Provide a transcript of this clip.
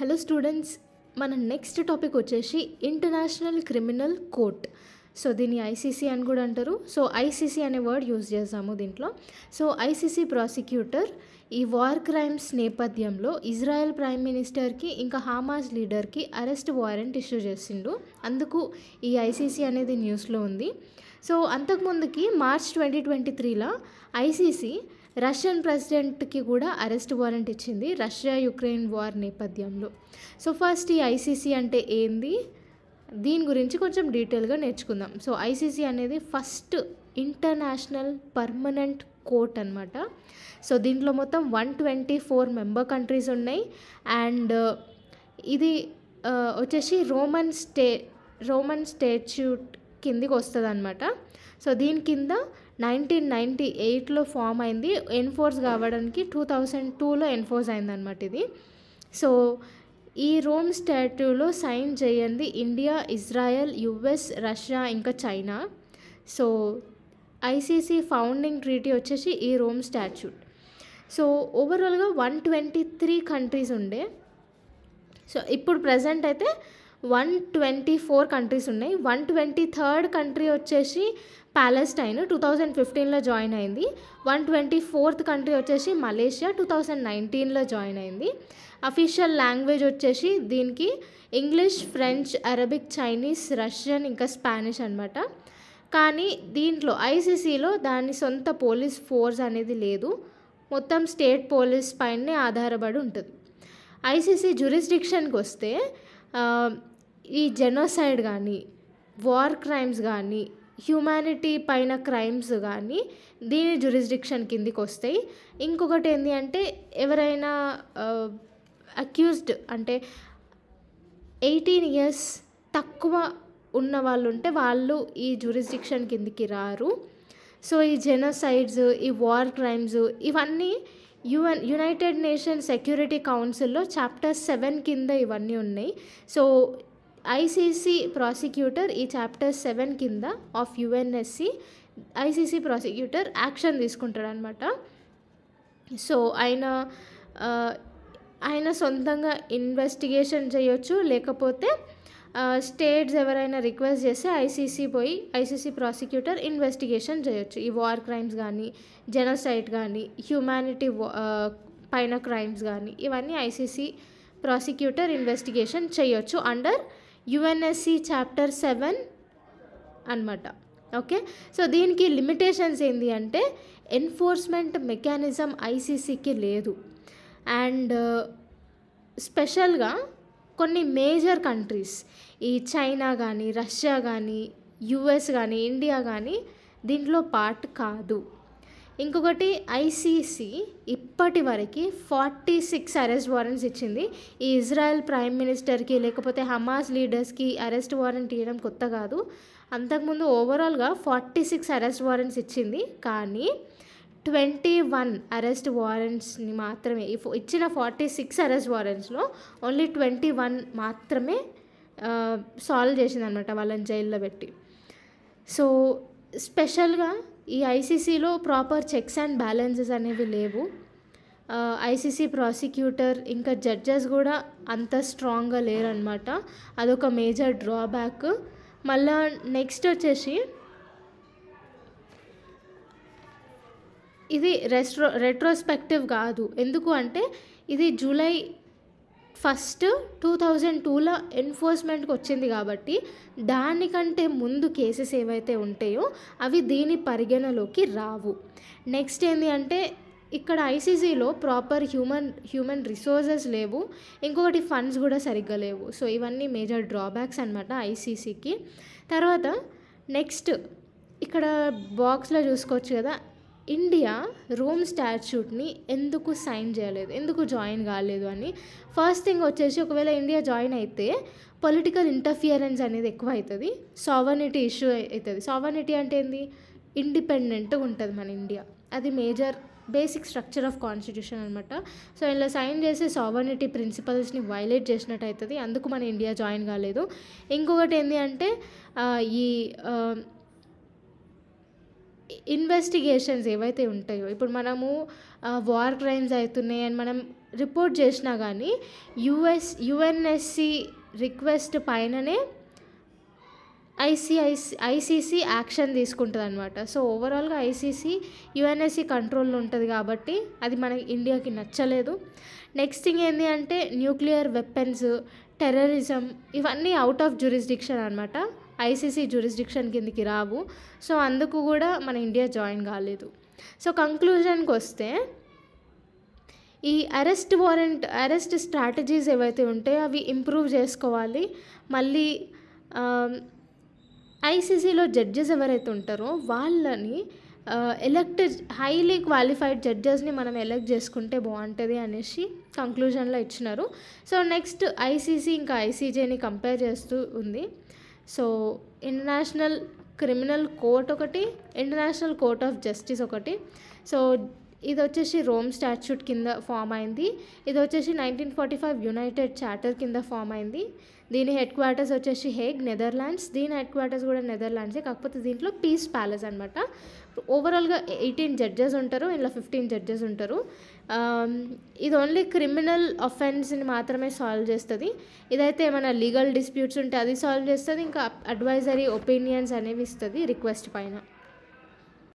Hello students, మన next topic వచ్చేసి international criminal court. So దీన్ని ఐసీసీ అని కూడా అంటారు. సో ఐసీసీ అనే వర్డ్ యూజ్ చేస్తాము దీంట్లో. సో ఐసీసీ ప్రాసిక్యూటర్ ఈ వార్ క్రైమ్స్ నేపథ్యంలో ఇజ్రాయెల్ ప్రైమ్ మినిస్టర్కి ఇంకా హమాస్ లీడర్కి అరెస్ట్ వారెంట్ ఇష్యూ చేసిండు. అందుకు ఈ ఐసీసీ అనేది న్యూస్లో ఉంది. సో అంతకుముందుకి మార్చ్ 2023లో ఐసీసీ రష్యన్ ప్రెసిడెంట్కి కూడా అరెస్ట్ వారెంట్ ఇచ్చింది రష్యా యుక్రెయిన్ వార్ నేపథ్యంలో. సో ఫస్ట్ ఈ ఐసీసీ అంటే ఏంది, దీని గురించి కొంచెం డీటెయిల్గా నేర్చుకుందాం. సో ఐసీసీ అనేది ఫస్ట్ ఇంటర్నేషనల్ పర్మనెంట్ కోర్ట్ అనమాట. సో దీంట్లో మొత్తం 124 మెంబర్ కంట్రీస్ ఉన్నాయి. అండ్ ఇది వచ్చేసి రోమన్ స్టాట్యూట్ కిందికి వస్తుంది అనమాట. సో దీని కింద 1998లో ఫామ్ అయింది. ఎన్ఫోర్స్ కావడానికి 2002లో ఎన్ఫోర్స్ అయిందనమాట ఇది. సో ఈ రోమ్ స్టాట్యూలో సైన్ చేయండి ఇండియా, ఇజ్రాయెల్, యుఎస్, రష్యా ఇంకా China. So ICC founding treaty వచ్చేసి ఈ రోమ్ స్టాట్యూట్. సో ఓవరాల్గా 123 కంట్రీస్ ఉండే. సో ఇప్పుడు ప్రజెంట్ అయితే 124 కంట్రీస్ ఉన్నాయి. 123rd కంట్రీ వచ్చేసి ప్యాలెస్టైన్ 2015లో జాయిన్ అయింది. 124th కంట్రీ వచ్చేసి మలేషియా 2019లో జాయిన్ అయింది. అఫీషియల్ లాంగ్వేజ్ వచ్చేసి దీనికి English, French, Arabic, Chinese, Russian ఇంకా స్పానిష్ అనమాట. కానీ దీంట్లో ఐసీసీలో దాని సొంత పోలీస్ ఫోర్స్ అనేది లేదు, మొత్తం స్టేట్ పోలీస్ పైనే ఆధారపడి ఉంటుంది. ఐసీసీ జ్యూరిస్డిక్షన్కి వస్తే ఈ జెనోసైడ్ కానీ, వార్ క్రైమ్స్ కానీ, హ్యూమానిటీ పైన క్రైమ్స్ కానీ దీని జ్యూరిస్డిక్షన్ కిందికి వస్తాయి. ఇంకొకటి ఏంటి అంటే ఎవరైనా అక్యూజ్డ్ అంటే 18 years తక్కువ ఉన్న వాళ్ళు ఉంటే వాళ్ళు ఈ జ్యూరిస్డిక్షన్ కిందికి రారు. సో ఈ జెనోసైడ్స్, ఈ వార్ క్రైమ్స్ ఇవన్నీ యునైటెడ్ నేషన్స్ సెక్యూరిటీ కౌన్సిల్లో చాప్టర్ 7 కింద ఇవన్నీ ఉన్నాయి. సో ఐసీసీ ప్రాసిక్యూటర్ ఈ చాప్టర్ 7 కింద of UNSC ICC prosecutor action తీసుకుంటాడు అనమాట. సో ఆయన సొంతంగా ఇన్వెస్టిగేషన్ చేయొచ్చు, లేకపోతే స్టేట్స్ ఎవరైనా రిక్వెస్ట్ చేస్తే ఐసీసీ ప్రాసిక్యూటర్ ఇన్వెస్టిగేషన్ చేయొచ్చు. ఈ వార్ క్రైమ్స్ కానీ, జెనోసైడ్ కానీ, హ్యూమానిటీ పైన క్రైమ్స్ కానీ ఇవన్నీ ఐసీసీ ప్రాసిక్యూటర్ ఇన్వెస్టిగేషన్ చేయొచ్చు అండర్ యుఎన్ఎస్సి చాప్టర్ 7 అనమాట. ఓకే, సో దీనికి లిమిటేషన్స్ ఏంటి అంటే ఎన్ఫోర్స్మెంట్ మెకానిజం ఐసీసీకి లేదు. అండ్ స్పెషల్గా కొన్ని మేజర్ కంట్రీస్ ఈ చైనా కానీ, రష్యా కానీ, యుఎస్ కానీ, ఇండియా కానీ దీంట్లో పార్ట్ కాదు. ఇంకొకటి ఐసీసీ ఇప్పటి వరకు 46 అరెస్ట్ వారెంట్స్ ఇచ్చింది. ఈ ఇజ్రాయెల్ ప్రైమ్ మినిస్టర్కి లేకపోతే హమాస్ లీడర్స్కి అరెస్ట్ వారెంట్ ఇవ్వడం కొత్త కాదు. అంతకుముందు ఓవరాల్గా 46 అరెస్ట్ వారెంట్స్ ఇచ్చింది. కానీ 21 అరెస్ట్ వారెంట్స్ని మాత్రమే ఇచ్చిన 46 అరెస్ట్ వారెంట్స్లో ఓన్లీ 21 మాత్రమే సాల్వ్ చేసింది అనమాట, వాళ్ళని జైల్లో పెట్టి. సో స్పెషల్గా ఈ ఐసీసీలో ప్రాపర్ చెక్స్ అండ్ బ్యాలెన్సెస్ అనేవి లేవు. ఐసీసీ ప్రాసిక్యూటర్ ఇంకా జడ్జెస్ కూడా అంత స్ట్రాంగ్గా లేరనమాట. అదొక మేజర్ డ్రాబ్యాక్. మళ్ళా నెక్స్ట్ వచ్చేసి ఇది రెట్రోస్పెక్టివ్ కాదు. ఎందుకు అంటే ఇది జూలై 1, 2002లో ఎన్ఫోర్స్మెంట్కి వచ్చింది కాబట్టి దానికంటే ముందు కేసెస్ ఏవైతే ఉంటాయో అవి దీని పరిగణలోకి రావు. నెక్స్ట్ ఏంటి అంటే ఇక్కడ ఐసీసీలో ప్రాపర్ హ్యూమన్ రిసోర్సెస్ లేవు. ఇంకొకటి ఫండ్స్ కూడా సరిగ్గా లేవు. సో ఇవన్నీ మేజర్ డ్రాబ్యాక్స్ అనమాట ఐసీసీకి. తర్వాత నెక్స్ట్ ఇక్కడ బాక్స్లో చూసుకోవచ్చు కదా, ఇండియా రోమ్ స్టాట్యూట్ని ఎందుకు సైన్ చేయలేదు, ఎందుకు జాయిన్ కాలేదు అని. ఫస్ట్ థింగ్ వచ్చేసి ఒకవేళ ఇండియా జాయిన్ అయితే పొలిటికల్ ఇంటర్ఫియరెన్స్ అనేది ఎక్కువ అవుతుంది, సావర్నిటీ ఇష్యూ అవుతుంది. సావర్నిటీ అంటే ఏంది, ఇండిపెండెంట్గా ఉంటుంది మన ఇండియా. అది major basic structure of constitution అనమాట. సో ఇలా సైన్ చేసి సావర్నిటీ ప్రిన్సిపల్స్ని వైలేట్ చేసినట్టు అవుతుంది. అందుకు మన ఇండియా జాయిన్ కాలేదు. ఇంకొకటి ఏంటి అంటే ఈ ఇన్వెస్టిగేషన్స్ ఏవైతే ఉంటాయో, ఇప్పుడు మనము వార్ క్రైమ్స్ అవుతున్నాయి అని మనం రిపోర్ట్ చేసినా కానీ యుఎన్ఎస్సి రిక్వెస్ట్ పైననే ఐసీసీ యాక్షన్ తీసుకుంటుంది అనమాట. సో ఓవరాల్గా ఐసీసీ యుఎన్ఎస్సి కంట్రోల్లో ఉంటుంది కాబట్టి అది మన ఇండియాకి నచ్చలేదు. నెక్స్ట్ థింగ్ ఏంటి అంటే న్యూక్లియర్ వెపన్స్, టెర్రరిజం ఇవన్నీ అవుట్ ఆఫ్ జ్యూరిస్డిక్షన్ అనమాట, ఐసీసీ జ్యూరిస్డిక్షన్ కిందకి రావు. సో అందుకు కూడా మన ఇండియా జాయిన్ కాలేదు. సో కంక్లూజన్కి వస్తే ఈ అరెస్ట్ స్ట్రాటజీస్ ఏవైతే ఉంటాయో అవి ఇంప్రూవ్ చేసుకోవాలి. మళ్ళీ ఐసీసీలో జడ్జెస్ ఎవరైతే ఉంటారో వాళ్ళని హైలీ క్వాలిఫైడ్ జడ్జెస్ని మనం ఎలెక్ట్ చేసుకుంటే బాగుంటుంది అనేసి కంక్లూజన్లో ఇచ్చినారు. సో నెక్స్ట్ ఐసీసీ ఇంకా ఐసీజేని కంపేర్ చేస్తూ ఉంది. సో ఇంటర్నేషనల్ క్రిమినల్ కోర్ట్ ఒకటి, ఇంటర్నేషనల్ కోర్ట్ ఆఫ్ జస్టిస్ ఒకటి. సో ఇది వచ్చేసి రోమ్ స్టాచ్యూట్ కింద ఫామ్ అయింది. ఇది వచ్చేసి 1945 యునైటెడ్ చార్టర్ కింద ఫామ్ అయింది. దీని హెడ్ క్వార్టర్స్ వచ్చేసి హేగ్, నెదర్లాండ్స్. దీని హెడ్ క్వార్టర్స్ కూడా నెదర్లాండ్సే, కాకపోతే దీంట్లో పీస్ ప్యాలెస్ అనమాట. ఓవరాల్గా 18 జడ్జెస్ ఉంటారు, ఇలా 15 జడ్జెస్ ఉంటారు. ఇది ఓన్లీ క్రిమినల్ అఫెన్స్ని మాత్రమే సాల్వ్ చేస్తుంది. ఇదైతే ఏమైనా లీగల్ డిస్ప్యూట్స్ ఉంటే అది సాల్వ్ చేస్తుంది, ఇంకా అడ్వైజరీ ఒపీనియన్స్ అనేవి ఇస్తుంది రిక్వెస్ట్ పైన.